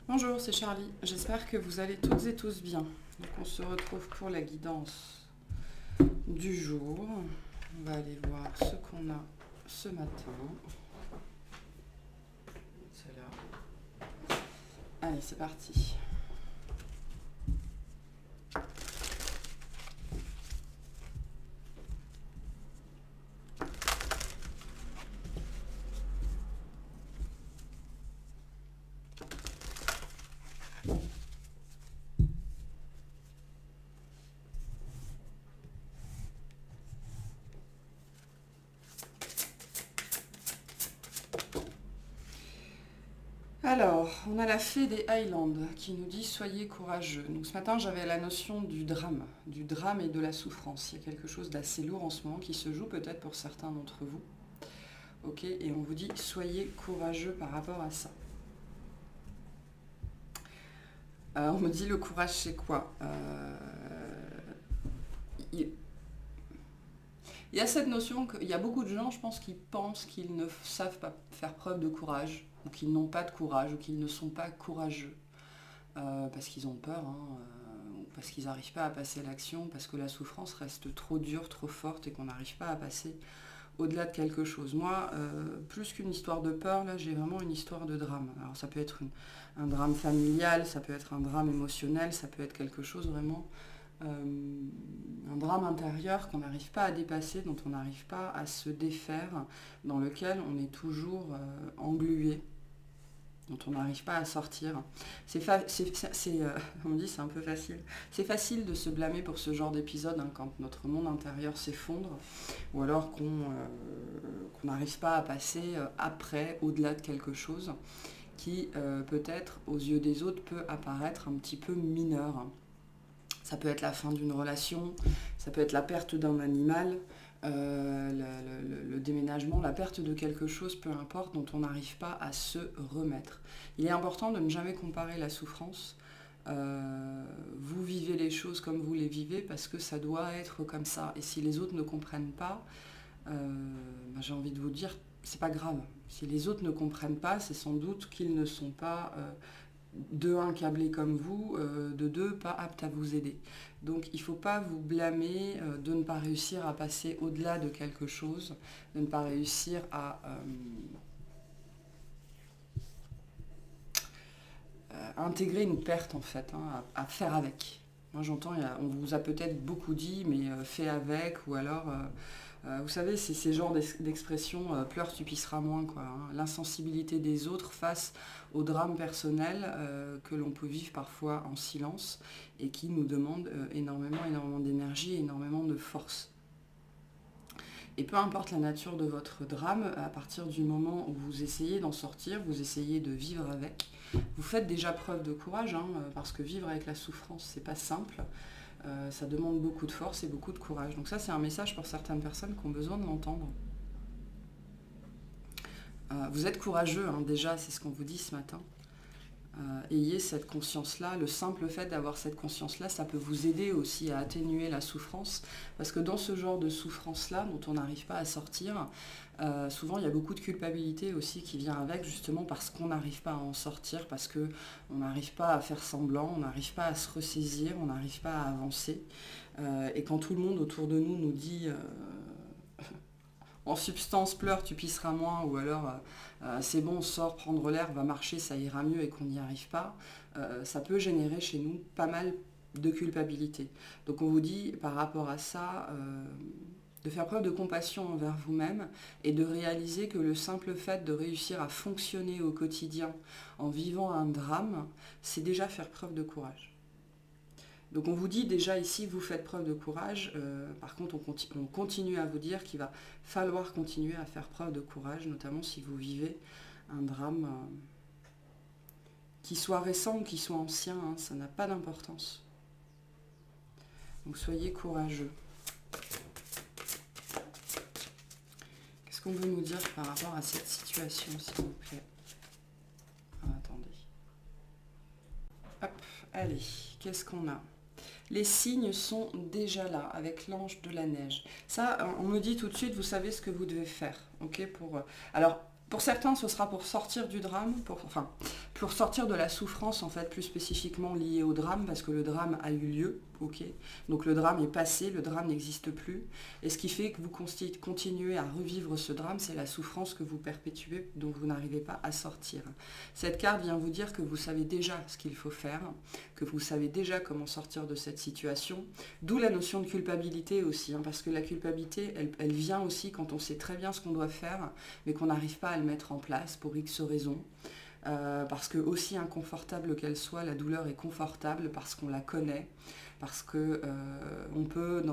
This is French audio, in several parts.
Bonjour, c'est Charlie. J'espère que vous allez toutes et tous bien. Donc on se retrouve pour la guidance du jour. On va aller voir ce qu'on a ce matin. C'est là. Allez, c'est parti. Alors, on a la fée des Highlands qui nous dit « Soyez courageux ». Donc ce matin, j'avais la notion du drame et de la souffrance. Il y a quelque chose d'assez lourd en ce moment qui se joue peut-être pour certains d'entre vous. Ok, et on vous dit « Soyez courageux par rapport à ça ». On me dit le courage c'est quoi il y a cette notion qu'il y a beaucoup de gens, je pense, qui pensent qu'ils ne savent pas faire preuve de courage, ou qu'ils n'ont pas de courage, ou qu'ils ne sont pas courageux, parce qu'ils ont peur, ou parce qu'ils n'arrivent pas à passer à l'action, parce que la souffrance reste trop dure, trop forte, et qu'on n'arrive pas à passer au-delà de quelque chose. Moi, plus qu'une histoire de peur, là, j'ai vraiment une histoire de drame. Alors ça peut être un drame familial, ça peut être un drame émotionnel, ça peut être quelque chose vraiment, un drame intérieur qu'on n'arrive pas à dépasser, dont on n'arrive pas à se défaire, dans lequel on est toujours englué, dont on n'arrive pas à sortir. On me dit c'est un peu facile. C'est facile de se blâmer pour ce genre d'épisode quand notre monde intérieur s'effondre, ou alors qu'on n'arrive pas à passer après, au-delà de quelque chose qui peut-être aux yeux des autres peut apparaître un petit peu mineur. Ça peut être la fin d'une relation, ça peut être la perte d'un animal, le déménagement, la perte de quelque chose, peu importe, dont on n'arrive pas à se remettre. Il est important de ne jamais comparer la souffrance. Vous vivez les choses comme vous les vivez parce que ça doit être comme ça. Et si les autres ne comprennent pas, j'ai envie de vous dire, c'est pas grave. Si les autres ne comprennent pas, c'est sans doute qu'ils ne sont pas... de un, câblés comme vous, de deux, pas aptes à vous aider. Donc il ne faut pas vous blâmer de ne pas réussir à passer au-delà de quelque chose, de ne pas réussir à intégrer une perte en fait, à faire avec. Moi j'entends, on vous a peut-être beaucoup dit, mais fait avec, ou alors... vous savez, c'est ces genres d'expressions pleure, tu pisseras moins, quoi. L'insensibilité des autres face au drame personnel que l'on peut vivre parfois en silence et qui nous demande énormément d'énergie et énormément de force. Et peu importe la nature de votre drame, à partir du moment où vous essayez d'en sortir, vous essayez de vivre avec, vous faites déjà preuve de courage, parce que vivre avec la souffrance, c'est pas simple. Ça demande beaucoup de force et beaucoup de courage. Donc ça, c'est un message pour certaines personnes qui ont besoin de l'entendre. Vous êtes courageux, déjà, c'est ce qu'on vous dit ce matin. Ayez cette conscience-là. Le simple fait d'avoir cette conscience-là, ça peut vous aider aussi à atténuer la souffrance. Parce que dans ce genre de souffrance-là, dont on n'arrive pas à sortir, souvent il y a beaucoup de culpabilité aussi qui vient avec, justement parce qu'on n'arrive pas à en sortir, parce qu'on n'arrive pas à faire semblant, on n'arrive pas à se ressaisir, on n'arrive pas à avancer. Et quand tout le monde autour de nous nous dit en substance pleure, tu pisseras moins, ou alors c'est bon, sors, prendre l'air, va marcher, ça ira mieux, et qu'on n'y arrive pas, ça peut générer chez nous pas mal de culpabilité. Donc on vous dit par rapport à ça, de faire preuve de compassion envers vous-même et de réaliser que le simple fait de réussir à fonctionner au quotidien en vivant un drame, c'est déjà faire preuve de courage. Donc on vous dit déjà ici, vous faites preuve de courage. Par contre, on continue à vous dire qu'il va falloir continuer à faire preuve de courage, notamment si vous vivez un drame qui soit récent ou qui soit ancien, ça n'a pas d'importance. Donc soyez courageux. Qu'est-ce qu'on veut nous dire par rapport à cette situation, s'il vous plaît? Attendez. Hop, allez, qu'est-ce qu'on a? Les signes sont déjà là, avec l'ange de la neige. Ça, on me dit tout de suite, vous savez ce que vous devez faire. Okay, alors, pour certains, ce sera pour sortir du drame, pour sortir de la souffrance, en fait, plus spécifiquement liée au drame, parce que le drame a eu lieu, ok. Donc le drame est passé, le drame n'existe plus. Et ce qui fait que vous continuez à revivre ce drame, c'est la souffrance que vous perpétuez, dont vous n'arrivez pas à sortir. Cette carte vient vous dire que vous savez déjà ce qu'il faut faire, que vous savez déjà comment sortir de cette situation. D'où la notion de culpabilité aussi, hein, parce que la culpabilité, elle vient aussi quand on sait très bien ce qu'on doit faire, mais qu'on n'arrive pas à le mettre en place pour X raisons. Parce que aussi inconfortable qu'elle soit, la douleur est confortable parce qu'on la connaît, parce que on peut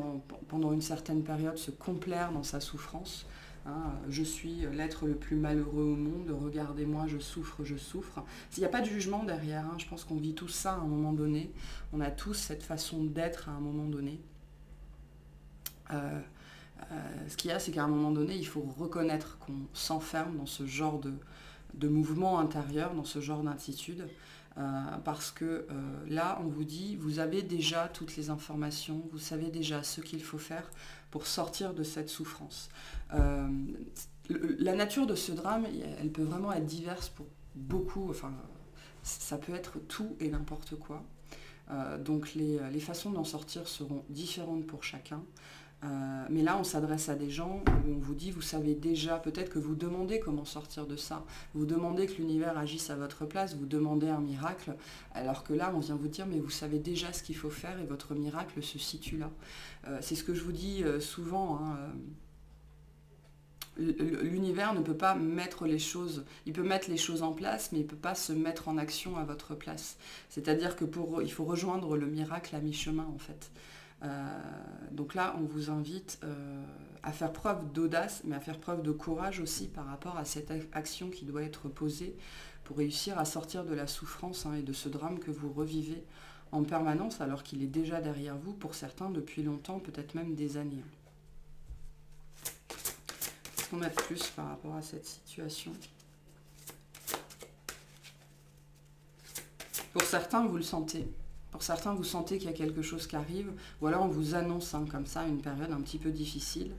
pendant une certaine période se complaire dans sa souffrance. Hein, je suis l'être le plus malheureux au monde, regardez-moi, je souffre, je souffre. Il n'y a pas de jugement derrière, hein, je pense qu'on vit tous ça à un moment donné, on a tous cette façon d'être à un moment donné. Ce qu'il y a, c'est qu'à un moment donné, il faut reconnaître qu'on s'enferme dans ce genre de mouvement intérieur, dans ce genre d'attitude, parce que là, on vous dit, vous avez déjà toutes les informations, vous savez déjà ce qu'il faut faire pour sortir de cette souffrance. La nature de ce drame, elle peut vraiment être diverse pour beaucoup, enfin, ça peut être tout et n'importe quoi. Donc les façons d'en sortir seront différentes pour chacun. Mais là, on s'adresse à des gens où on vous dit, vous savez déjà, peut-être que vous demandez comment sortir de ça, vous demandez que l'univers agisse à votre place, vous demandez un miracle, alors que là, on vient vous dire, mais vous savez déjà ce qu'il faut faire et votre miracle se situe là. C'est ce que je vous dis souvent, hein, l'univers ne peut pas mettre les choses, il peut mettre les choses en place, mais il ne peut pas se mettre en action à votre place. C'est-à-dire que il faut rejoindre le miracle à mi-chemin, en fait. Donc là, on vous invite à faire preuve d'audace, mais à faire preuve de courage aussi par rapport à cette action qui doit être posée pour réussir à sortir de la souffrance, hein, et de ce drame que vous revivez en permanence alors qu'il est déjà derrière vous, pour certains depuis longtemps, peut-être même des années. Qu'est-ce qu'on a de plus par rapport à cette situation ? Pour certains, vous le sentez. Pour certains, vous sentez qu'il y a quelque chose qui arrive, ou alors on vous annonce, hein, comme ça, une période un petit peu difficile.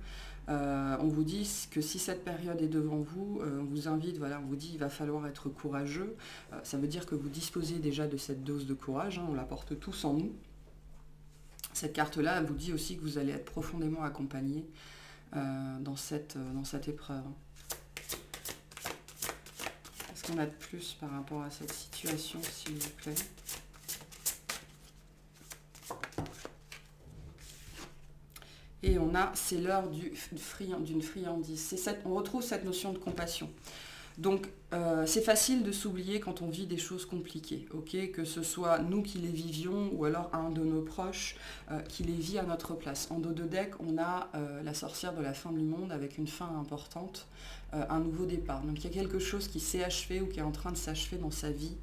On vous dit que si cette période est devant vous, on vous invite, voilà, on vous dit qu'il va falloir être courageux. Ça veut dire que vous disposez déjà de cette dose de courage, hein, on la porte tous en nous. Cette carte-là, elle vous dit aussi que vous allez être profondément accompagné dans cette épreuve. Qu'est-ce qu'on a de plus par rapport à cette situation, s'il vous plaît ? Et on a, c'est l'heure d'une friandise. On retrouve cette notion de compassion. Donc, c'est facile de s'oublier quand on vit des choses compliquées, ok, que ce soit nous qui les vivions ou alors un de nos proches qui les vit à notre place. En dos de deck, on a la sorcière de la fin du monde avec une fin importante, un nouveau départ. Donc, il y a quelque chose qui s'est achevé ou qui est en train de s'achever dans sa vie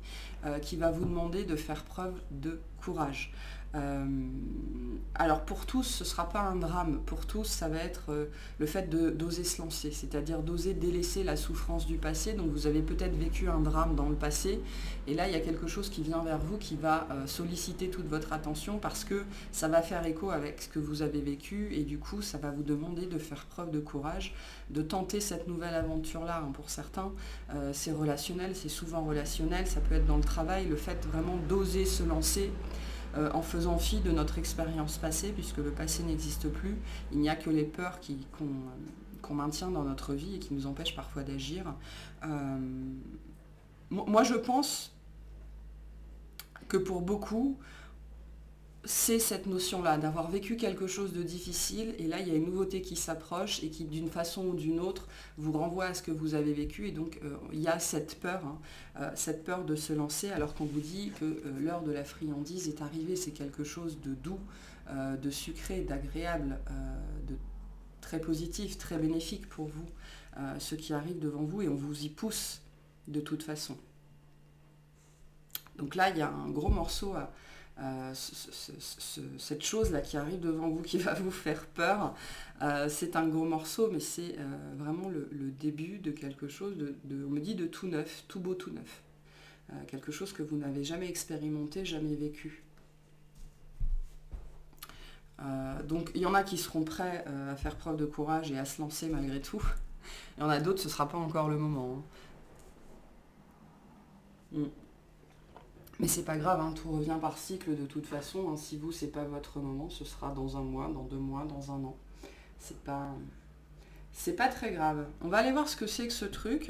qui va vous demander de faire preuve de courage. Alors pour tous, ce ne sera pas un drame. Pour tous, ça va être le fait d'oser se lancer, c'est-à-dire d'oser délaisser la souffrance du passé. Donc vous avez peut-être vécu un drame dans le passé, et là il y a quelque chose qui vient vers vous qui va solliciter toute votre attention parce que ça va faire écho avec ce que vous avez vécu, et du coup ça va vous demander de faire preuve de courage, de tenter cette nouvelle aventure-là. Pour certains, c'est relationnel, c'est souvent relationnel, ça peut être dans le travail, le fait vraiment d'oser se lancer. En faisant fi de notre expérience passée, puisque le passé n'existe plus, il n'y a que les peurs qu'on maintient dans notre vie et qui nous empêchent parfois d'agir. Moi, je pense que pour beaucoup, c'est cette notion-là, d'avoir vécu quelque chose de difficile, et là, il y a une nouveauté qui s'approche et qui, d'une façon ou d'une autre, vous renvoie à ce que vous avez vécu, et donc il y a cette peur, cette peur de se lancer, alors qu'on vous dit que l'heure de la friandise est arrivée, c'est quelque chose de doux, de sucré, d'agréable, de très positif, très bénéfique pour vous, ce qui arrive devant vous, et on vous y pousse de toute façon. Donc là, il y a un gros morceau cette chose-là qui arrive devant vous, qui va vous faire peur, c'est un gros morceau, mais c'est vraiment le début de quelque chose, on me dit de tout neuf, tout beau, tout neuf. Quelque chose que vous n'avez jamais expérimenté, jamais vécu. Donc il y en a qui seront prêts à faire preuve de courage et à se lancer malgré tout. Il y en a d'autres, ce ne sera pas encore le moment. Hein. Mais c'est pas grave, hein, tout revient par cycle de toute façon. Hein. Si vous, c'est pas votre moment, ce sera dans un mois, dans 2 mois, dans un an. C'est pas très grave. On va aller voir ce que c'est que ce truc.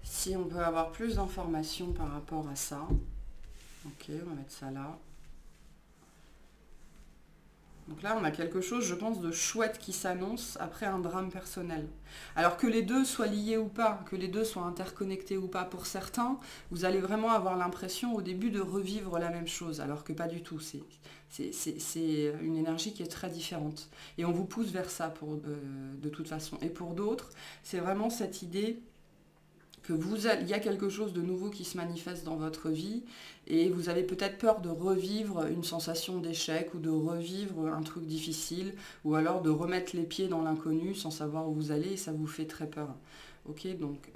Si on veut avoir plus d'informations par rapport à ça. Ok, on va mettre ça là. Donc là, on a quelque chose, je pense, de chouette qui s'annonce après un drame personnel. Alors que les deux soient liés ou pas, que les deux soient interconnectés ou pas, pour certains, vous allez vraiment avoir l'impression au début de revivre la même chose, alors que pas du tout. C'est une énergie qui est très différente. Et on vous pousse vers ça de toute façon. Et pour d'autres, c'est vraiment cette idée que il y a quelque chose de nouveau qui se manifeste dans votre vie et vous avez peut-être peur de revivre une sensation d'échec ou de revivre un truc difficile ou alors de remettre les pieds dans l'inconnu sans savoir où vous allez et ça vous fait très peur. Ok, donc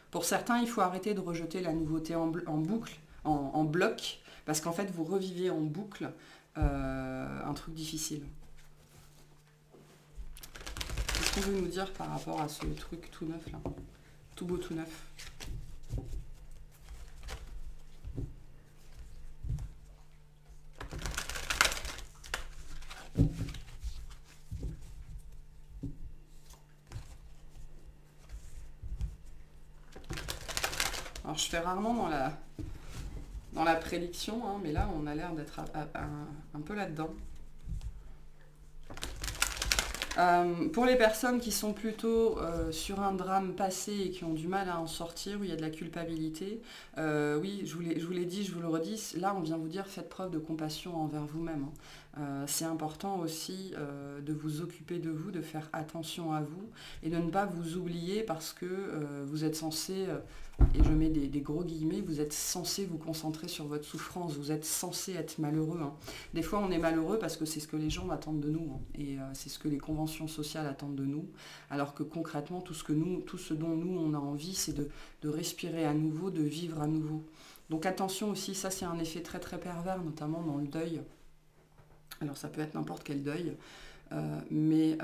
pour certains, il faut arrêter de rejeter la nouveauté en boucle, en bloc, parce qu'en fait, vous revivez en boucle un truc difficile. Qu'est-ce qu'on veut nous dire par rapport à ce truc tout neuf là ? Tout beau, tout neuf. Alors je fais rarement dans la prédiction, hein, mais là on a l'air d'être un peu là-dedans. Pour les personnes qui sont plutôt sur un drame passé et qui ont du mal à en sortir, où il y a de la culpabilité, oui, je vous l'ai dit, je vous le redis, là on vient vous dire faites preuve de compassion envers vous-même. Hein. C'est important aussi de vous occuper de vous, de faire attention à vous et de ne pas vous oublier parce que vous êtes censé, et je mets des gros guillemets, vous êtes censé vous concentrer sur votre souffrance, vous êtes censé être malheureux. Hein. Des fois on est malheureux parce que c'est ce que les gens attendent de nous, hein, et c'est ce que les conventions sociales attendent de nous, alors que concrètement tout ce dont nous on a envie c'est de respirer à nouveau, de vivre à nouveau. Donc attention aussi, ça c'est un effet très très pervers, notamment dans le deuil. Alors ça peut être n'importe quel deuil, mais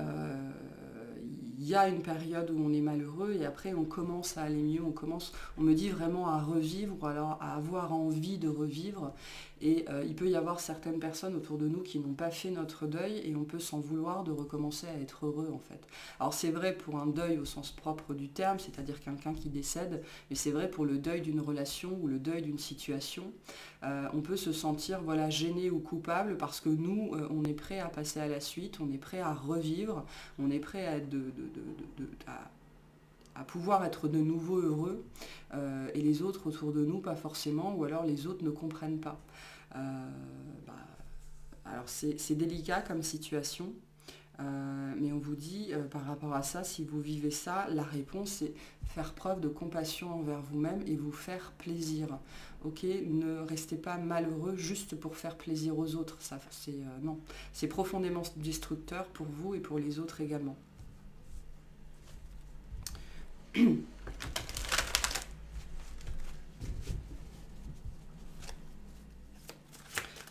il y a une période où on est malheureux et après on commence à aller mieux, on me dit vraiment à revivre, ou alors à avoir envie de revivre. Et il peut y avoir certaines personnes autour de nous qui n'ont pas fait notre deuil et on peut s'en vouloir de recommencer à être heureux en fait. Alors c'est vrai pour un deuil au sens propre du terme, c'est-à-dire quelqu'un qui décède, mais c'est vrai pour le deuil d'une relation ou le deuil d'une situation. On peut se sentir voilà, gêné ou coupable parce que nous, on est prêt à passer à la suite, on est prêt à revivre, on est prêt à être à pouvoir être de nouveau heureux, et les autres autour de nous pas forcément, ou alors les autres ne comprennent pas. Alors c'est délicat comme situation, mais on vous dit par rapport à ça, si vous vivez ça, la réponse c'est faire preuve de compassion envers vous-même et vous faire plaisir. Ok, ne restez pas malheureux juste pour faire plaisir aux autres. Ça, non, c'est profondément destructeur pour vous et pour les autres également.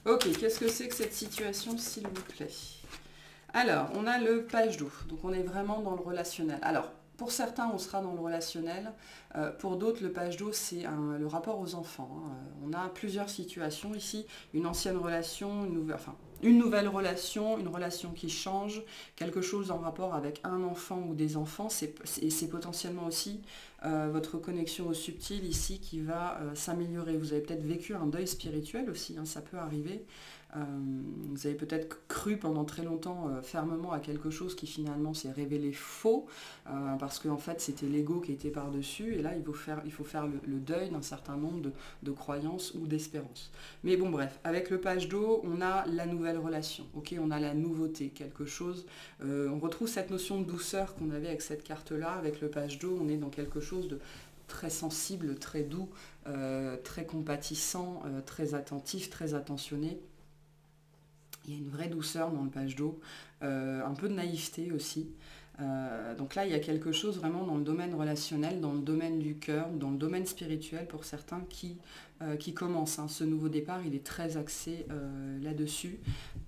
Ok, qu'est-ce que c'est que cette situation, s'il vous plaît? Alors, on a le page d'eau, donc on est vraiment dans le relationnel. Alors, pour certains, on sera dans le relationnel. Pour d'autres, le page d'eau, c'est le rapport aux enfants. Hein. On a plusieurs situations ici. Une ancienne relation, une nouvelle relation, une relation qui change, quelque chose en rapport avec un enfant ou des enfants. C'est potentiellement aussi votre connexion au subtil ici qui va s'améliorer. Vous avez peut-être vécu un deuil spirituel aussi, hein, ça peut arriver. Vous avez peut-être cru pendant très longtemps fermement à quelque chose qui finalement s'est révélé faux, parce qu'en fait c'était l'ego qui était par-dessus, et là il faut faire le deuil d'un certain nombre de croyances ou d'espérances. Mais bon bref, avec le page d'eau, on a la nouvelle relation, ok, on a la nouveauté, quelque chose, on retrouve cette notion de douceur qu'on avait avec cette carte-là, avec le page d'eau, on est dans quelque chose de très sensible, très doux, très compatissant, très attentif, très attentionné. Il y a une vraie douceur dans le page d'eau, un peu de naïveté aussi. Donc là, il y a quelque chose vraiment dans le domaine relationnel, dans le domaine du cœur, dans le domaine spirituel pour certains qui commence. Hein. Ce nouveau départ, il est très axé là-dessus.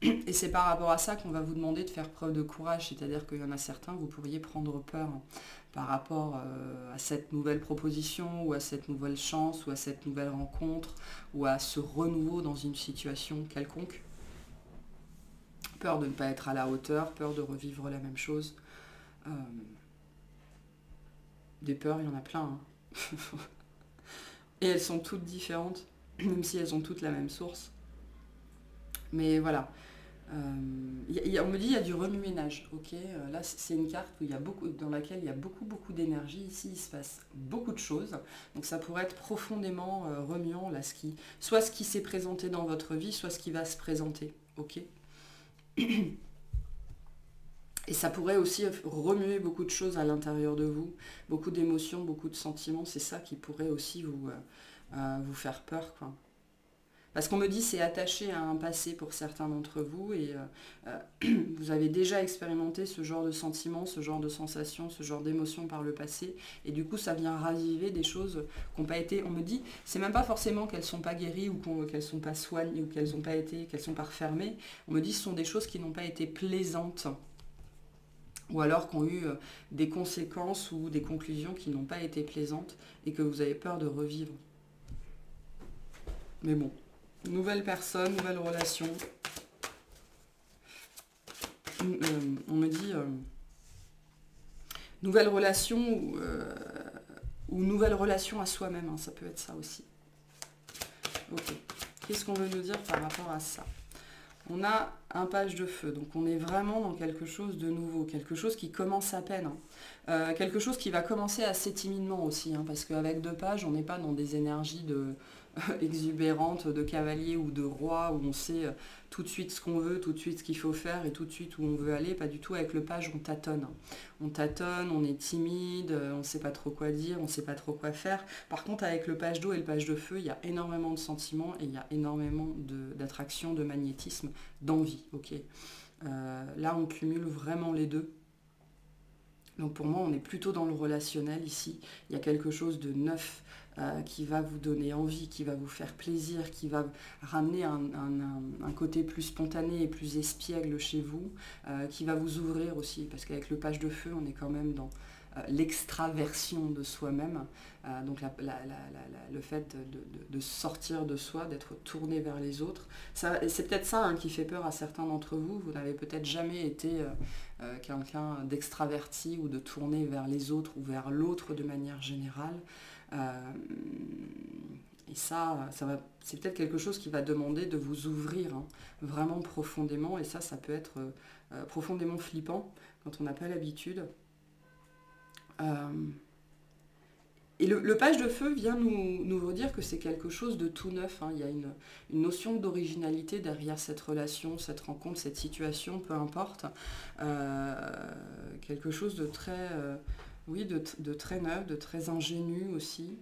Et c'est par rapport à ça qu'on va vous demander de faire preuve de courage, c'est-à-dire qu'il y en a certains, vous pourriez prendre peur. Hein. par rapport à cette nouvelle proposition, ou à cette nouvelle chance, ou à cette nouvelle rencontre, ou à ce renouveau dans une situation quelconque. Peur de ne pas être à la hauteur, peur de revivre la même chose. Des peurs, il y en a plein. Hein. Et elles sont toutes différentes, même si elles ont toutes la même source. Mais voilà. On me dit qu'il y a du remue-ménage. Okay, là, c'est une carte où dans laquelle il y a beaucoup d'énergie. Ici, il se passe beaucoup de choses. Donc ça pourrait être profondément remuant, là, soit ce qui s'est présenté dans votre vie, soit ce qui va se présenter. Ok. Et ça pourrait aussi remuer beaucoup de choses à l'intérieur de vous, beaucoup d'émotions, beaucoup de sentiments. C'est ça qui pourrait aussi vous faire peur, quoi. Parce qu'on me dit c'est attaché à un passé pour certains d'entre vous, et vous avez déjà expérimenté ce genre de sentiments, ce genre de sensations, ce genre d'émotions par le passé, et du coup ça vient raviver des choses qui n'ont pas été, on me dit, c'est même pas forcément qu'elles ne sont pas guéries, ou qu'elles ne sont pas soignées, ou qu'elles ne sont pas refermées, on me dit ce sont des choses qui n'ont pas été plaisantes, ou alors qui ont eu des conséquences ou des conclusions qui n'ont pas été plaisantes, et que vous avez peur de revivre. Mais bon. Nouvelle personne, nouvelle relation. On me dit nouvelle relation ou nouvelle relation à soi-même, hein, ça peut être ça aussi. Ok. Qu'est-ce qu'on veut nous dire par rapport à ça? On a un page de feu, donc on est vraiment dans quelque chose de nouveau, quelque chose qui commence à peine. Hein. Quelque chose qui va commencer assez timidement aussi, hein, parce qu'avec 2 pages, on n'est pas dans des énergies exubérantes de cavalier ou de roi, où on sait tout de suite ce qu'on veut, tout de suite ce qu'il faut faire, et tout de suite où on veut aller. Pas du tout. Avec le page, on tâtonne. On tâtonne, on est timide, on ne sait pas trop quoi dire, on ne sait pas trop quoi faire. Par contre, avec le page d'eau et le page de feu, il y a énormément de sentiments, et il y a énormément d'attraction, de magnétisme, d'envie. Okay. Là, on cumule vraiment les deux. Donc pour moi, on est plutôt dans le relationnel ici. Il y a quelque chose de neuf qui va vous donner envie, qui va vous faire plaisir, qui va ramener un côté plus spontané et plus espiègle chez vous, qui va vous ouvrir aussi, parce qu'avec le page de feu, on est quand même dans l'extraversion de soi-même, donc le fait de sortir de soi, d'être tourné vers les autres. C'est peut-être ça, hein, qui fait peur à certains d'entre vous. Vous n'avez peut-être jamais été quelqu'un d'extraverti ou de tourné vers les autres ou vers l'autre de manière générale. Et c'est peut-être quelque chose qui va demander de vous ouvrir, hein, vraiment profondément, et ça peut être profondément flippant quand on n'a pas l'habitude. Et le page de feu vient nous redire que c'est quelque chose de tout neuf, hein. Il y a une notion d'originalité derrière cette relation, cette rencontre, cette situation, peu importe. Quelque chose de très, de très neuf, de très ingénu aussi,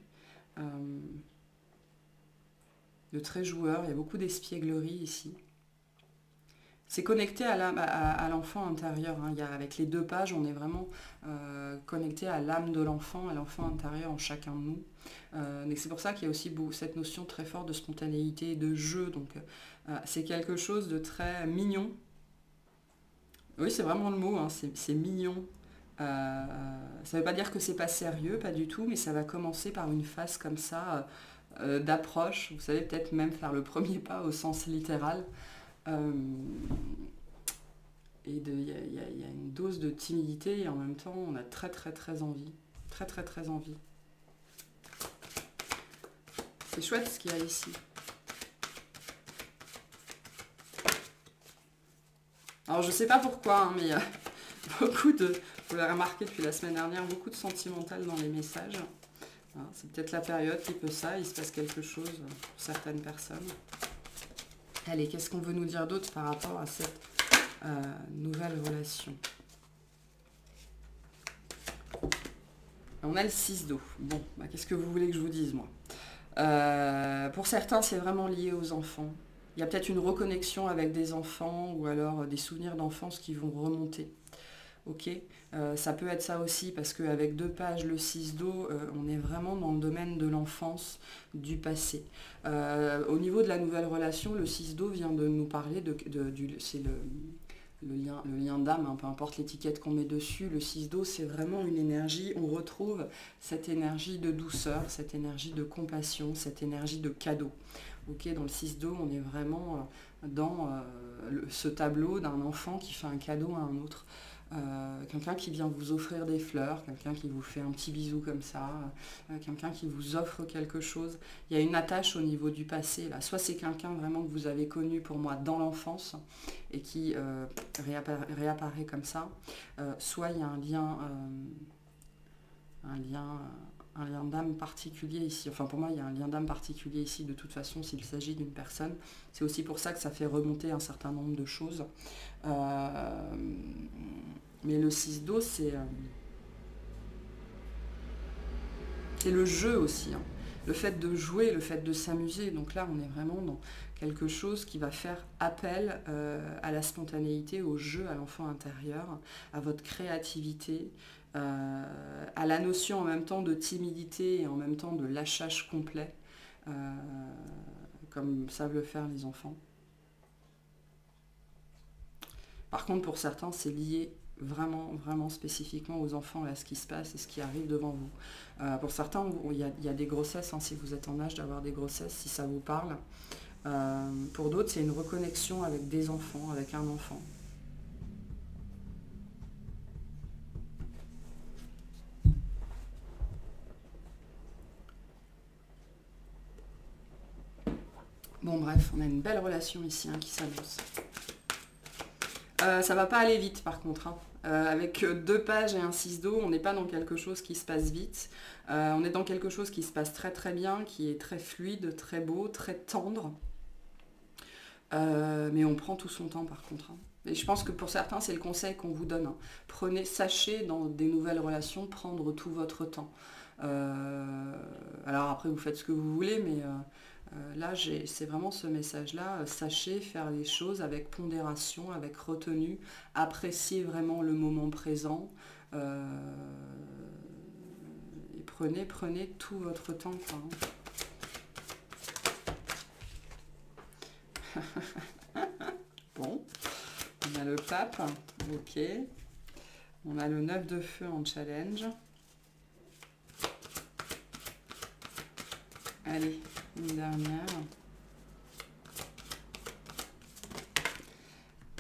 de très joueur. Il y a beaucoup d'espièglerie ici. C'est connecté à l'enfant intérieur. Hein. Avec les 2 pages, on est vraiment connecté à l'âme de l'enfant, à l'enfant intérieur en chacun de nous. C'est pour ça qu'il y a aussi cette notion très forte de spontanéité et de jeu. Donc c'est quelque chose de très mignon. Oui, c'est vraiment le mot, hein, c'est mignon. Ça ne veut pas dire que c'est pas sérieux, pas du tout, mais ça va commencer par une phase comme ça d'approche. Vous savez, peut-être même faire le premier pas au sens littéral. Et il y a une dose de timidité, et en même temps on a très envie, très envie. C'est chouette ce qu'il y a ici. Alors je sais pas pourquoi, hein, mais il y a beaucoup de, vous l'avez remarqué depuis la semaine dernière, beaucoup de sentimental dans les messages. Hein, c'est peut-être la période qui peut ça, il se passe quelque chose pour certaines personnes. Allez, qu'est-ce qu'on veut nous dire d'autre par rapport à cette nouvelle relation? On a le 6 d'eau. Bon, qu'est-ce que vous voulez que je vous dise, moi? Pour certains, c'est vraiment lié aux enfants. Il y a peut-être une reconnexion avec des enfants, ou alors des souvenirs d'enfance qui vont remonter. Ok, ça peut être ça aussi, parce qu'avec 2 pages, le 6 d'eau, on est vraiment dans le domaine de l'enfance, du passé. Au niveau de la nouvelle relation, le 6 d'eau vient de nous parler c'est le lien d'âme, hein, peu importe l'étiquette qu'on met dessus, le 6 d'eau, c'est vraiment une énergie, on retrouve cette énergie de douceur, cette énergie de compassion, cette énergie de cadeau. Ok, dans le 6 d'eau, on est vraiment dans ce tableau d'un enfant qui fait un cadeau à un autre. Quelqu'un qui vient vous offrir des fleurs, quelqu'un qui vous fait un petit bisou comme ça, quelqu'un qui vous offre quelque chose. Il y a une attache au niveau du passé, là. Soit c'est quelqu'un vraiment que vous avez connu pour moi dans l'enfance et qui réapparaît comme ça, soit il y a un lien d'âme particulier ici. Enfin pour moi il y a un lien d'âme particulier ici de toute façon s'il s'agit d'une personne. C'est aussi pour ça que ça fait remonter un certain nombre de choses. Mais le 6 d'eau, c'est le jeu aussi. Hein. Le fait de jouer, le fait de s'amuser. Donc là, on est vraiment dans quelque chose qui va faire appel à la spontanéité, au jeu, à l'enfant intérieur, à votre créativité, à la notion en même temps de timidité et en même temps de lâchage complet, comme savent le faire les enfants. Par contre, pour certains, c'est lié vraiment, vraiment spécifiquement aux enfants, à ce qui se passe et ce qui arrive devant vous. Pour certains, il y a des grossesses, hein, si vous êtes en âge d'avoir des grossesses, si ça vous parle. Pour d'autres, c'est une reconnexion avec des enfants, avec un enfant. Bon bref, on a une belle relation ici hein, qui s'annonce. Ça va pas aller vite par contre. Hein. Avec 2 pages et un 6 d'eau, on n'est pas dans quelque chose qui se passe vite. On est dans quelque chose qui se passe très très bien, qui est très fluide, très beau, très tendre. Mais on prend tout son temps par contre. Hein. Et je pense que pour certains, c'est le conseil qu'on vous donne. Hein. Sachez dans des nouvelles relations prendre tout votre temps. Alors après, vous faites ce que vous voulez, mais là, c'est vraiment ce message-là. Sachez faire les choses avec pondération, avec retenue. Appréciez vraiment le moment présent. Et prenez tout votre temps. Hein. Bon, on a le pape. Ok. On a le 9 de feu en challenge. Allez, une dernière.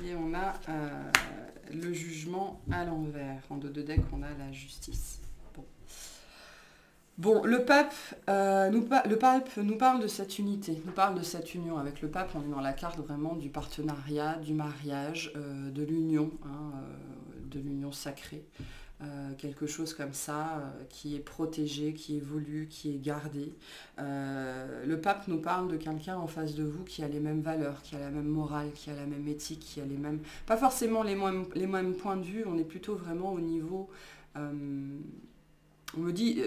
Et on a le jugement à l'envers. En 2 de deck, on a la justice. Bon, le pape nous parle de cette unité, nous parle de cette union. Avec le pape, on est dans la carte vraiment du partenariat, du mariage, de l'union, hein, de l'union sacrée. Quelque chose comme ça, qui est protégé, qui est voulu, qui est gardé. Le pape nous parle de quelqu'un en face de vous qui a les mêmes valeurs, qui a la même morale, qui a la même éthique, qui a les mêmes... Pas forcément les mêmes points de vue, on est plutôt vraiment au niveau... on me dit...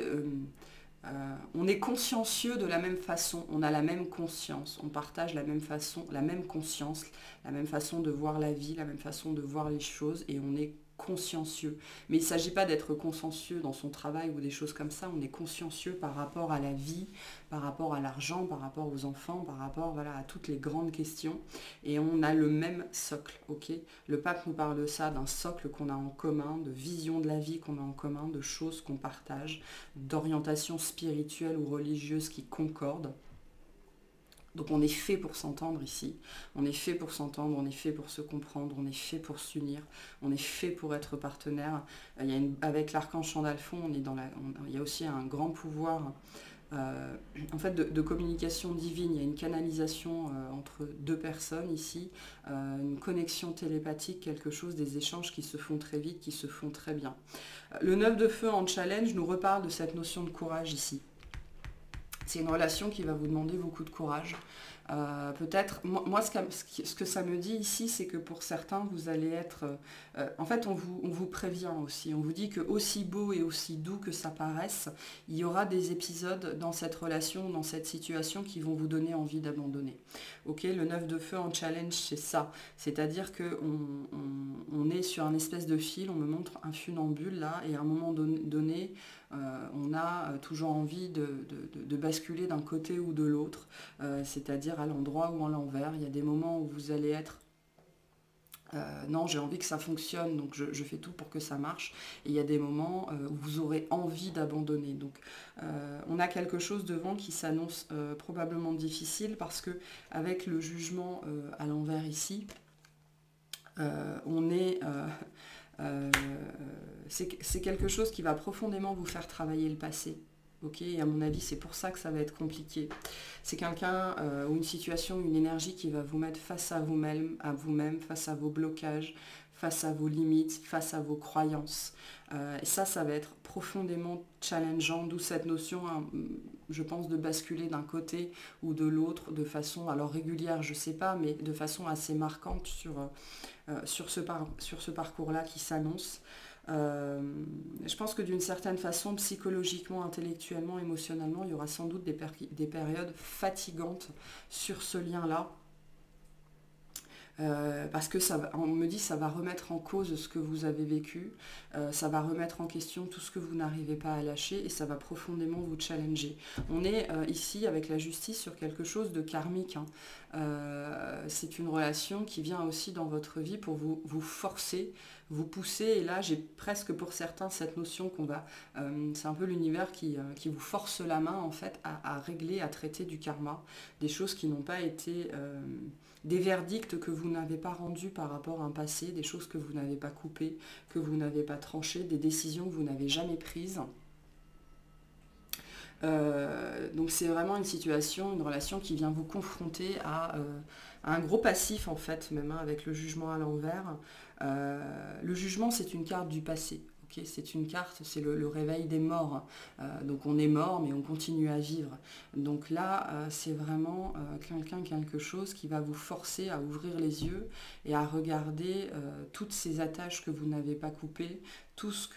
on est consciencieux de la même façon, on a la même conscience, on partage la même façon, la même conscience, la même façon de voir la vie, la même façon de voir les choses, et on est consciencieux. Mais il ne s'agit pas d'être consciencieux dans son travail ou des choses comme ça, on est consciencieux par rapport à la vie, par rapport à l'argent, par rapport aux enfants, par rapport voilà, à toutes les grandes questions, et on a le même socle. Okay, le pape nous parle de ça, d'un socle qu'on a en commun, de vision de la vie qu'on a en commun, de choses qu'on partage, d'orientation spirituelle ou religieuse qui concordent. Donc on est fait pour s'entendre ici, on est fait pour s'entendre, on est fait pour se comprendre, on est fait pour s'unir, on est fait pour être partenaire. Avec l'archange Chandalphon, il y a aussi un grand pouvoir en fait de communication divine. Il y a une canalisation entre 2 personnes ici, une connexion télépathique, quelque chose, des échanges qui se font très vite, qui se font très bien. Le 9 de feu en challenge nous reparle de cette notion de courage ici. C'est une relation qui va vous demander beaucoup de courage. Peut-être, moi ce que ça me dit ici, c'est que pour certains, vous allez être... en fait, on vous prévient aussi. On vous dit que aussi beau et aussi doux que ça paraisse, il y aura des épisodes dans cette relation, dans cette situation qui vont vous donner envie d'abandonner. Ok, le 9 de feu en challenge, c'est ça. C'est-à-dire qu'on est sur un espèce de fil, on me montre un funambule là, et à un moment donné, on a toujours envie de basculer d'un côté ou de l'autre, c'est-à-dire à l'endroit ou à l'envers. Il y a des moments où vous allez être Non, j'ai envie que ça fonctionne, donc je fais tout pour que ça marche. Et il y a des moments où vous aurez envie d'abandonner. Donc on a quelque chose devant qui s'annonce probablement difficile parce que avec le jugement à l'envers ici, on est... c'est quelque chose qui va profondément vous faire travailler le passé. Ok, et à mon avis, c'est pour ça que ça va être compliqué. C'est quelqu'un ou une situation, une énergie qui va vous mettre face à vous-même, face à vos blocages, face à vos limites, face à vos croyances. Et ça va être profondément challengeant, d'où cette notion, hein, je pense, de basculer d'un côté ou de l'autre de façon, alors régulière, je ne sais pas, mais de façon assez marquante sur ce parcours-là qui s'annonce. Je pense que d'une certaine façon, psychologiquement, intellectuellement, émotionnellement, il y aura sans doute des périodes fatigantes sur ce lien-là. Parce que on me dit ça va remettre en cause ce que vous avez vécu, ça va remettre en question tout ce que vous n'arrivez pas à lâcher et ça va profondément vous challenger. On est ici avec la justice sur quelque chose de karmique. Hein. C'est une relation qui vient aussi dans votre vie pour vous forcer, vous pousser. Et là, j'ai presque pour certains cette notion qu'on va... c'est un peu l'univers qui vous force la main en fait à régler, à traiter du karma, des choses qui n'ont pas été... des verdicts que vous n'avez pas rendus par rapport à un passé, des choses que vous n'avez pas coupées, que vous n'avez pas tranchées, des décisions que vous n'avez jamais prises. Donc c'est vraiment une situation, une relation qui vient vous confronter à un gros passif en fait, même hein, avec le jugement à l'envers. Le jugement, c'est une carte du passé. Okay, c'est une carte, c'est le réveil des morts. Donc on est mort, mais on continue à vivre. Donc là, c'est vraiment quelque chose qui va vous forcer à ouvrir les yeux et à regarder toutes ces attaches que vous n'avez pas coupées, tous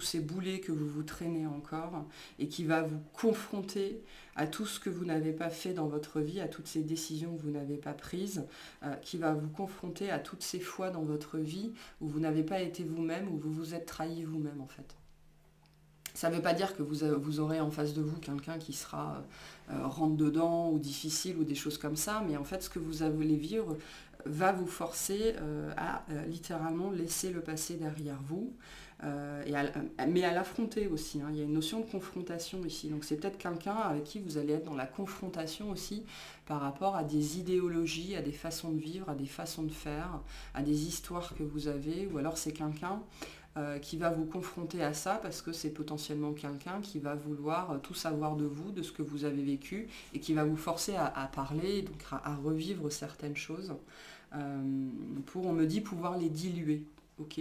ces boulets que vous vous traînez encore, et qui va vous confronter à tout ce que vous n'avez pas fait dans votre vie, à toutes ces décisions que vous n'avez pas prises, qui va vous confronter à toutes ces fois dans votre vie où vous n'avez pas été vous-même, où vous vous êtes trahi vous-même en fait. Ça ne veut pas dire que vous aurez en face de vous quelqu'un qui sera rentre-dedans ou difficile ou des choses comme ça, mais en fait ce que vous allez vivre va vous forcer à littéralement laisser le passé derrière vous, mais à l'affronter aussi. Hein. Il y a une notion de confrontation ici. Donc c'est peut-être quelqu'un avec qui vous allez être dans la confrontation aussi par rapport à des idéologies, à des façons de vivre, à des façons de faire, à des histoires que vous avez, ou alors c'est quelqu'un qui va vous confronter à ça parce que c'est potentiellement quelqu'un qui va vouloir tout savoir de vous, de ce que vous avez vécu, et qui va vous forcer à parler, donc à revivre certaines choses, pour, on me dit, pouvoir les diluer. Ok ?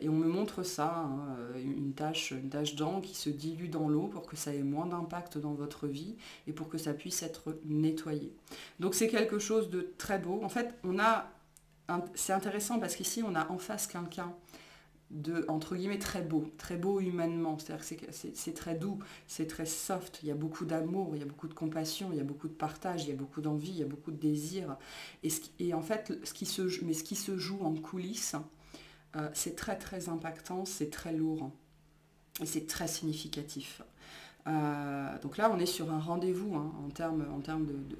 Et on me montre ça, hein, une tache d'encre qui se dilue dans l'eau pour que ça ait moins d'impact dans votre vie et pour que ça puisse être nettoyé. Donc c'est quelque chose de très beau. En fait, c'est intéressant parce qu'ici on a en face quelqu'un de, entre guillemets, très beau humainement, c'est-à-dire que c'est très doux, c'est très soft, il y a beaucoup d'amour, il y a beaucoup de compassion, il y a beaucoup de partage, il y a beaucoup d'envie, il y a beaucoup de désir, et en fait, ce qui se joue en coulisses, c'est très très impactant, c'est très lourd, et c'est très significatif. Donc là, on est sur un rendez-vous, hein,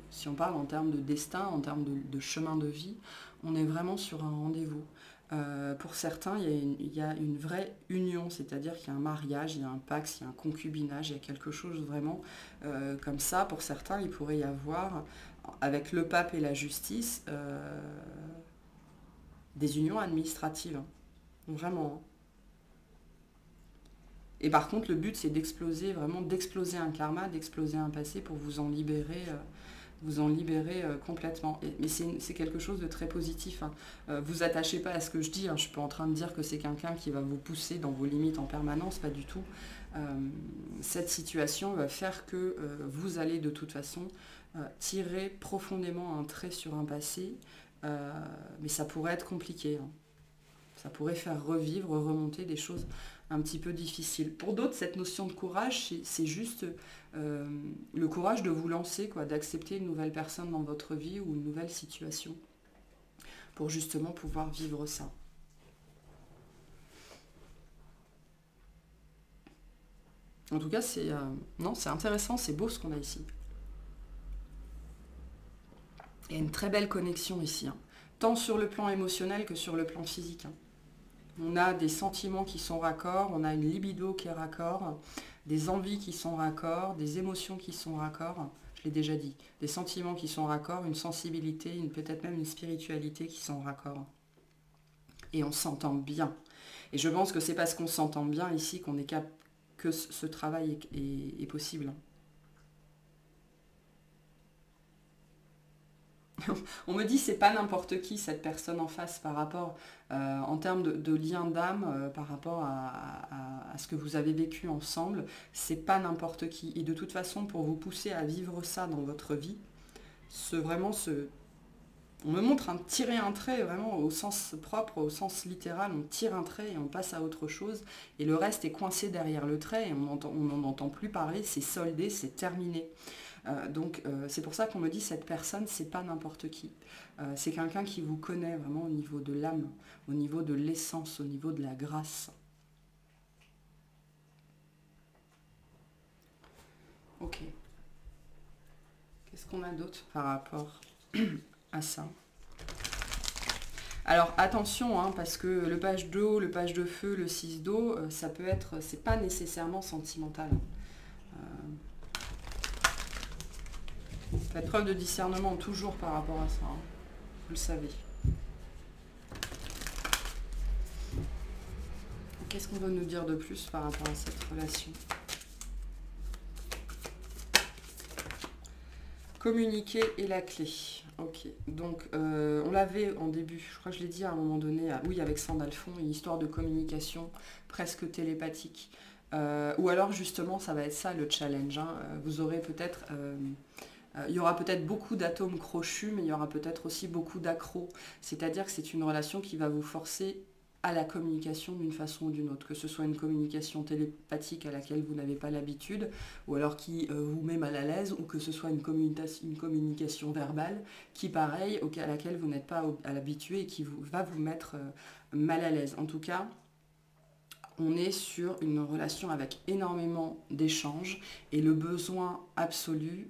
si on parle en termes de destin, en termes de chemin de vie, on est vraiment sur un rendez-vous. Pour certains, il y a une vraie union, c'est-à-dire qu'il y a un mariage, il y a un pacte, il y a un concubinage, il y a quelque chose vraiment comme ça. Pour certains, il pourrait y avoir, avec le pape et la justice, des unions administratives. Vraiment. Et par contre, le but, c'est d'exploser un karma, d'exploser un passé pour vous en libérer complètement. Mais c'est quelque chose de très positif. Hein. Vous attachez pas à ce que je dis. Hein. Je suis pas en train de dire que c'est quelqu'un qui va vous pousser dans vos limites en permanence, pas du tout. Cette situation va faire que vous allez de toute façon tirer profondément un trait sur un passé, mais ça pourrait être compliqué. Hein. Ça pourrait faire revivre, remonter des choses un petit peu difficiles. Pour d'autres, cette notion de courage, c'est juste le courage de vous lancer, quoi, d'accepter une nouvelle personne dans votre vie ou une nouvelle situation pour justement pouvoir vivre ça. En tout cas, c'est intéressant, c'est beau ce qu'on a ici. Il y a une très belle connexion ici. Hein. tant sur le plan émotionnel que sur le plan physique. Hein. On a des sentiments qui sont raccords, on a une libido qui est raccord, des envies qui sont raccords, des émotions qui sont raccords, je l'ai déjà dit, des sentiments qui sont raccords, une sensibilité, peut-être même une spiritualité qui sont raccords. Et on s'entend bien. Et je pense que c'est parce qu'on s'entend bien ici qu'on est capable que ce travail est possible. On me dit c'est pas n'importe qui cette personne en face par rapport en termes de lien d'âme par rapport à ce que vous avez vécu ensemble, c'est pas n'importe qui. Et de toute façon, pour vous pousser à vivre ça dans votre vie, on me montre tirer un trait vraiment au sens propre, au sens littéral, on tire un trait et on passe à autre chose, et le reste est coincé derrière le trait et on n'en entend plus parler, c'est soldé, c'est terminé. Donc c'est pour ça qu'on me dit cette personne, c'est pas n'importe qui. C'est quelqu'un qui vous connaît vraiment au niveau de l'âme, au niveau de l'essence, au niveau de la grâce. Ok. Qu'est-ce qu'on a d'autre par rapport à ça? Alors attention, hein, parce que le page d'eau, le page de feu, le 6 d'eau, ça peut être, c'est pas nécessairement sentimental. Faites preuve de discernement toujours par rapport à ça, hein. Vous le savez. Qu'est-ce qu'on veut nous dire de plus par rapport à cette relation? Communiquer est la clé. Ok, donc on l'avait en début, je crois que je l'ai dit à un moment donné, oui, avec Sandalphon, une histoire de communication presque télépathique. Ou alors justement, ça va être ça le challenge. Hein. Vous aurez peut-être... il y aura peut-être beaucoup d'atomes crochus, mais il y aura peut-être aussi beaucoup d'accros. C'est-à-dire que c'est une relation qui va vous forcer à la communication d'une façon ou d'une autre, que ce soit une communication télépathique à laquelle vous n'avez pas l'habitude, ou alors qui vous met mal à l'aise, ou que ce soit une communication verbale qui, pareil, à laquelle vous n'êtes pas habitué et qui va vous mettre mal à l'aise. En tout cas, on est sur une relation avec énormément d'échanges et le besoin absolu,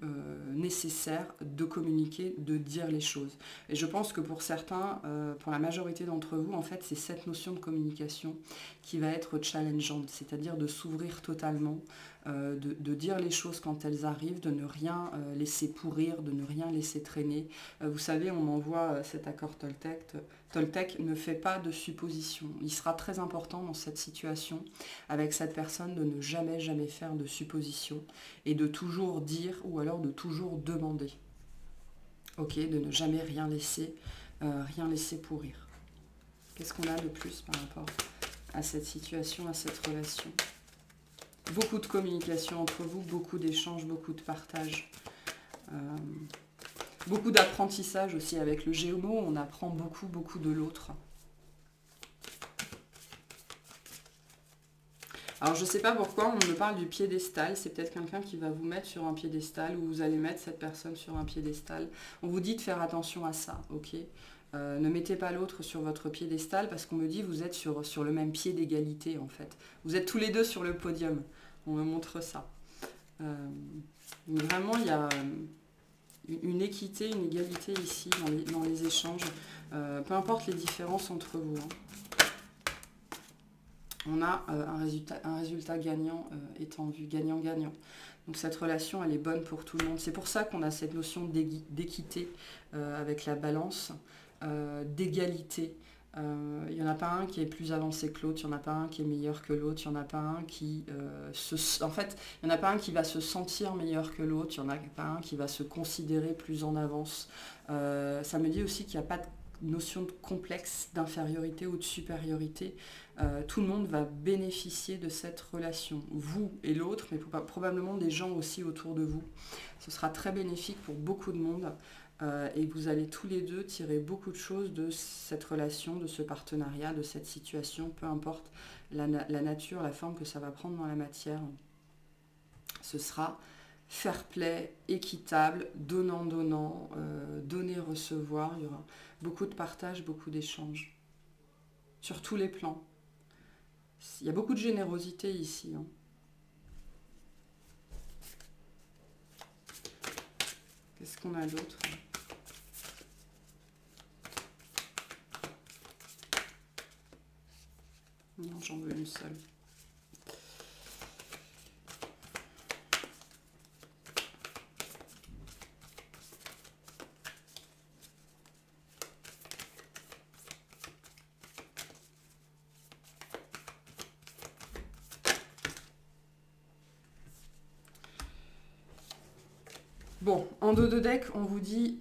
nécessaire de communiquer, de dire les choses. Et je pense que pour certains, pour la majorité d'entre vous, en fait, c'est cette notion de communication qui va être challengeante, c'est-à-dire de s'ouvrir totalement, de dire les choses quand elles arrivent, de ne rien laisser pourrir, de ne rien laisser traîner. Vous savez, on envoie cet accord Toltec. Toltec ne fait pas de suppositions. Il sera très important dans cette situation avec cette personne de ne jamais, jamais faire de suppositions et de toujours dire ou alors de toujours demander. Ok, de ne jamais rien laisser pourrir. Qu'est-ce qu'on a de plus par rapport à cette situation, à cette relation? Beaucoup de communication entre vous, beaucoup d'échanges, beaucoup de partage. Beaucoup d'apprentissage aussi avec le Gémeaux, on apprend beaucoup, beaucoup de l'autre. Alors je ne sais pas pourquoi on me parle du piédestal, c'est peut-être quelqu'un qui va vous mettre sur un piédestal ou vous allez mettre cette personne sur un piédestal. On vous dit de faire attention à ça, ok? Ne mettez pas l'autre sur votre piédestal parce qu'on me dit que vous êtes sur le même pied d'égalité en fait. Vous êtes tous les deux sur le podium, on me montre ça. Vraiment il y a... une équité, une égalité ici dans les échanges, peu importe les différences entre vous. Hein. On a un résultat gagnant étant vu, gagnant-gagnant. Donc cette relation, elle est bonne pour tout le monde. C'est pour ça qu'on a cette notion d'équité avec la balance, d'égalité. Il n'y en a pas un qui est plus avancé que l'autre, il n'y en a pas un qui est meilleur que l'autre, il n'y en a pas un qui en fait, il n'y en a pas un qui va se sentir meilleur que l'autre, il n'y en a pas un qui va se considérer plus en avance. Ça me dit aussi qu'il n'y a pas de notion de complexe, d'infériorité ou de supériorité. Tout le monde va bénéficier de cette relation, vous et l'autre, mais probablement des gens aussi autour de vous. Ce sera très bénéfique pour beaucoup de monde. Et vous allez tous les deux tirer beaucoup de choses de cette relation, de ce partenariat, de cette situation, peu importe la nature, la forme que ça va prendre dans la matière. Ce sera fair play, équitable, donnant-donnant, donner-recevoir. Il y aura beaucoup de partage, beaucoup d'échanges. Sur tous les plans. Il y a beaucoup de générosité ici. Hein. Qu'est-ce qu'on a d'autre ? Non, j'en veux une seule. Bon, en dos de deck, on vous dit,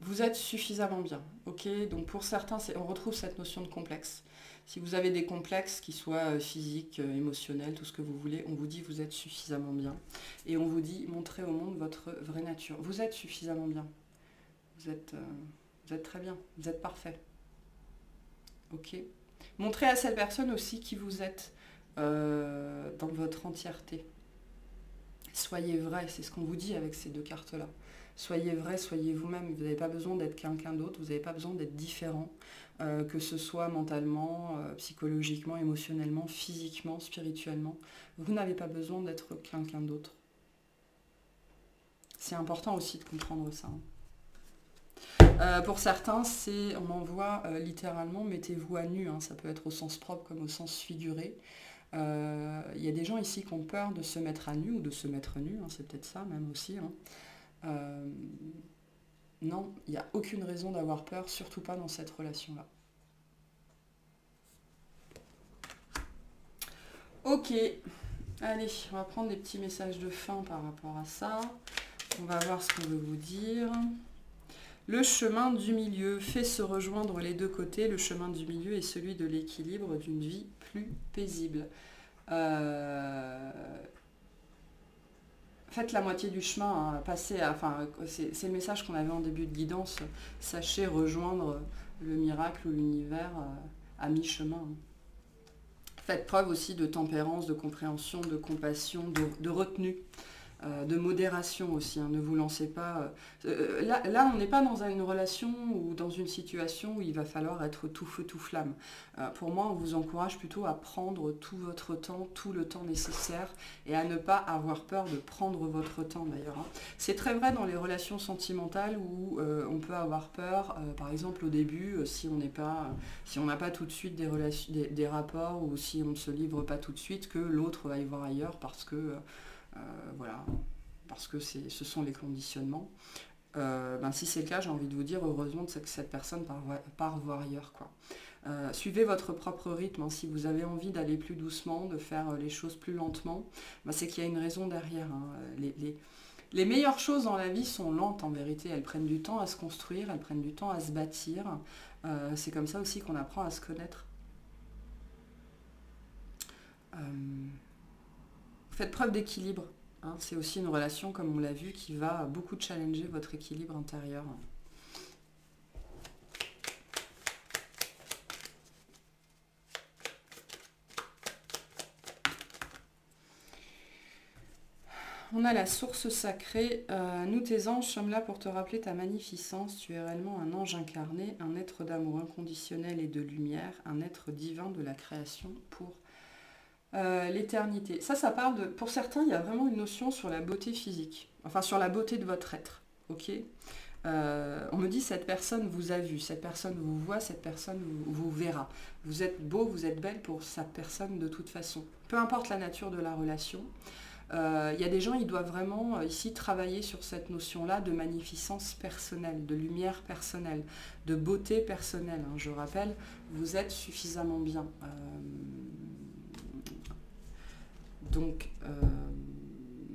vous êtes suffisamment bien, ok? Donc pour certains, on retrouve cette notion de complexe. Si vous avez des complexes, qui soient physiques, émotionnels, tout ce que vous voulez, on vous dit, vous êtes suffisamment bien. Et on vous dit, montrez au monde votre vraie nature. Vous êtes suffisamment bien. Vous êtes très bien, vous êtes parfait. Ok? Montrez à cette personne aussi qui vous êtes dans votre entièreté. Soyez vrai, c'est ce qu'on vous dit avec ces deux cartes-là. Soyez vrai, soyez vous-même. Vous n'avez pas besoin d'être quelqu'un d'autre, vous n'avez pas besoin d'être différent, que ce soit mentalement, psychologiquement, émotionnellement, physiquement, spirituellement. Vous n'avez pas besoin d'être quelqu'un d'autre. C'est important aussi de comprendre ça. Pour certains, on envoie littéralement, mettez-vous à nu, hein, ça peut être au sens propre comme au sens figuré. Il y a des gens ici qui ont peur de se mettre à nu ou de se mettre nu, hein, c'est peut-être ça même aussi. Hein. Non, il n'y a aucune raison d'avoir peur, surtout pas dans cette relation-là. Ok, allez, on va prendre des petits messages de fin par rapport à ça. On va voir ce qu'on veut vous dire. Le chemin du milieu fait se rejoindre les deux côtés. Le chemin du milieu est celui de l'équilibre d'une vie plus paisible. Faites la moitié du chemin, hein, c'est le message qu'on avait en début de guidance. Sachez rejoindre le miracle ou l'univers à mi-chemin. Faites preuve aussi de tempérance, de compréhension, de compassion, de retenue. De modération aussi, hein, ne vous lancez pas... Là, on n'est pas dans une relation ou dans une situation où il va falloir être tout feu, tout flamme. Pour moi, on vous encourage plutôt à prendre tout votre temps, tout le temps nécessaire, et à ne pas avoir peur de prendre votre temps d'ailleurs. Hein. C'est très vrai dans les relations sentimentales où on peut avoir peur, par exemple au début, si on n'a pas tout de suite des rapports, ou si on ne se livre pas tout de suite, que l'autre va y voir ailleurs parce que... voilà, parce que ce sont les conditionnements. Si c'est le cas, j'ai envie de vous dire, heureusement que cette personne part voir ailleurs, quoi. Suivez votre propre rythme, hein. Si vous avez envie d'aller plus doucement, de faire les choses plus lentement, c'est qu'il y a une raison derrière. Hein. Les meilleures choses dans la vie sont lentes en vérité, elles prennent du temps à se construire, elles prennent du temps à se bâtir. C'est comme ça aussi qu'on apprend à se connaître. Faites preuve d'équilibre. Hein. C'est aussi une relation, comme on l'a vu, qui va beaucoup challenger votre équilibre intérieur. On a la source sacrée. Nous, tes anges, sommes là pour te rappeler ta magnificence. Tu es réellement un ange incarné, un être d'amour inconditionnel et de lumière, un être divin de la création pour l'éternité. Ça parle de... Pour certains, il y a vraiment une notion sur la beauté physique. Enfin, sur la beauté de votre être. Ok ? On me dit, cette personne vous a vu, cette personne vous voit, cette personne vous verra. Vous êtes beau, vous êtes belle pour cette personne de toute façon. Peu importe la nature de la relation. Il y a des gens, ils doivent vraiment ici travailler sur cette notion-là de magnificence personnelle, de lumière personnelle, de beauté personnelle. Hein. Je rappelle, vous êtes suffisamment bien. Donc,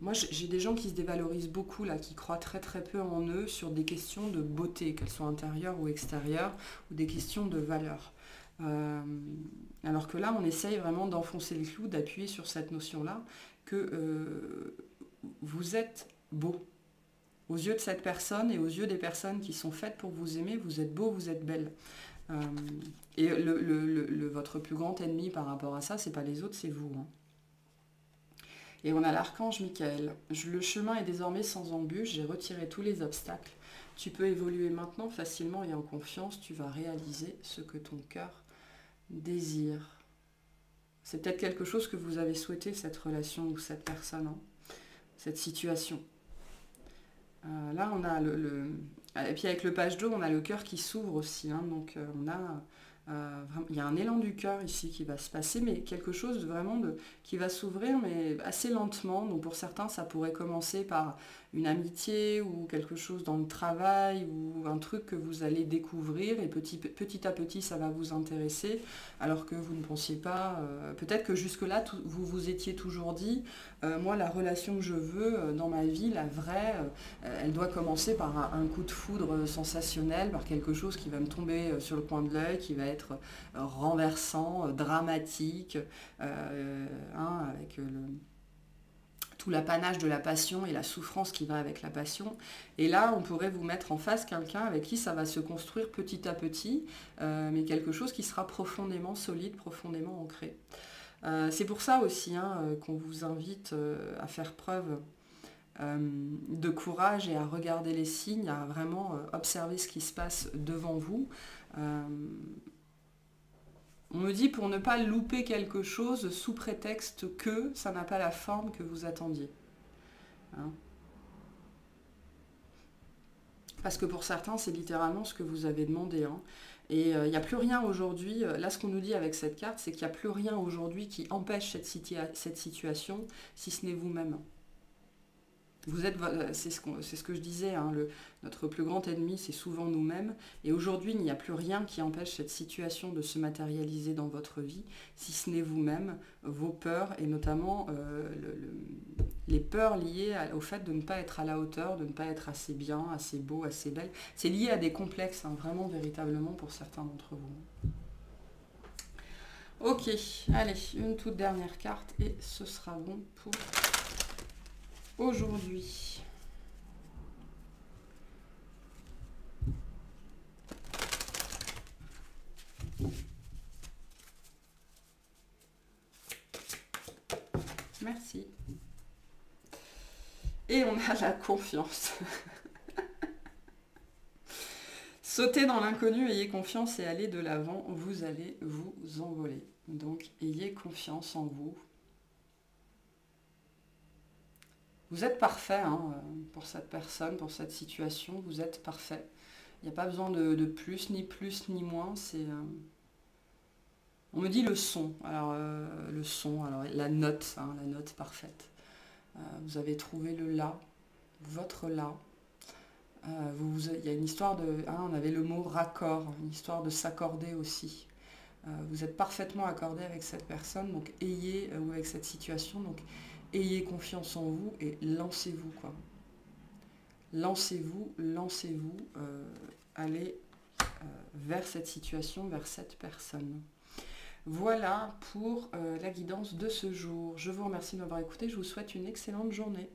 moi j'ai des gens qui se dévalorisent beaucoup, là, qui croient très très peu en eux sur des questions de beauté, qu'elles soient intérieures ou extérieures, ou des questions de valeur. Alors que là, on essaye vraiment d'enfoncer le clou, d'appuyer sur cette notion-là, que vous êtes beau. Aux yeux de cette personne et aux yeux des personnes qui sont faites pour vous aimer, vous êtes beau, vous êtes belle. Et votre plus grand ennemi par rapport à ça, c'est pas les autres, c'est vous. Hein. Et on a l'archange Michael. Le chemin est désormais sans embûche, j'ai retiré tous les obstacles. Tu peux évoluer maintenant facilement et en confiance, tu vas réaliser ce que ton cœur désire. C'est peut-être quelque chose que vous avez souhaité, cette relation ou cette personne, hein, cette situation. Là, on a et puis avec le page d'eau, on a le cœur qui s'ouvre aussi. Hein, donc on a Il y a un élan du cœur ici qui va se passer, mais quelque chose qui va s'ouvrir, mais assez lentement. Donc pour certains, ça pourrait commencer par une amitié ou quelque chose dans le travail ou un truc que vous allez découvrir et petit à petit, ça va vous intéresser, alors que vous ne pensiez pas... peut-être que jusque-là, vous vous étiez toujours dit, moi, la relation que je veux dans ma vie, la vraie, elle doit commencer par un coup de foudre sensationnel, par quelque chose qui va me tomber sur le coin de l'œil, qui va être renversant, dramatique, avec tout l'apanage de la passion et la souffrance qui va avec la passion. Et là, on pourrait vous mettre en face quelqu'un avec qui ça va se construire petit à petit, mais quelque chose qui sera profondément solide, profondément ancré. C'est pour ça aussi qu'on vous invite à faire preuve de courage et à regarder les signes, à vraiment observer ce qui se passe devant vous. On me dit pour ne pas louper quelque chose sous prétexte que ça n'a pas la forme que vous attendiez. Hein? Parce que pour certains, c'est littéralement ce que vous avez demandé. Hein. Et il n'y a plus rien aujourd'hui, là ce qu'on nous dit avec cette carte, c'est qu'il n'y a plus rien aujourd'hui qui empêche cette situation, si ce n'est vous-même. Vous êtes, c'est ce que je disais, hein, notre plus grand ennemi, c'est souvent nous-mêmes. Et aujourd'hui, il n'y a plus rien qui empêche cette situation de se matérialiser dans votre vie, si ce n'est vous-même, vos peurs, et notamment les peurs liées au fait de ne pas être à la hauteur, de ne pas être assez bien, assez beau, assez belle. C'est lié à des complexes, hein, vraiment, véritablement, pour certains d'entre vous. Ok, allez, une toute dernière carte, et ce sera bon pour... aujourd'hui. Merci. Et on a la confiance. Sautez dans l'inconnu, ayez confiance et allez de l'avant, vous allez vous envoler. Donc ayez confiance en vous. Vous êtes parfait pour cette personne, pour cette situation, vous êtes parfait. Il n'y a pas besoin de plus ni moins. On me dit le son. Alors la note parfaite. Vous avez trouvé le la, votre la. Il y a une histoire de... on avait le mot raccord, une histoire de s'accorder aussi. Vous êtes parfaitement accordé avec cette personne, donc ou avec cette situation, donc ayez confiance en vous et lancez-vous, quoi. Lancez-vous, allez vers cette situation, vers cette personne. Voilà pour la guidance de ce jour. Je vous remercie de m'avoir écouté, je vous souhaite une excellente journée.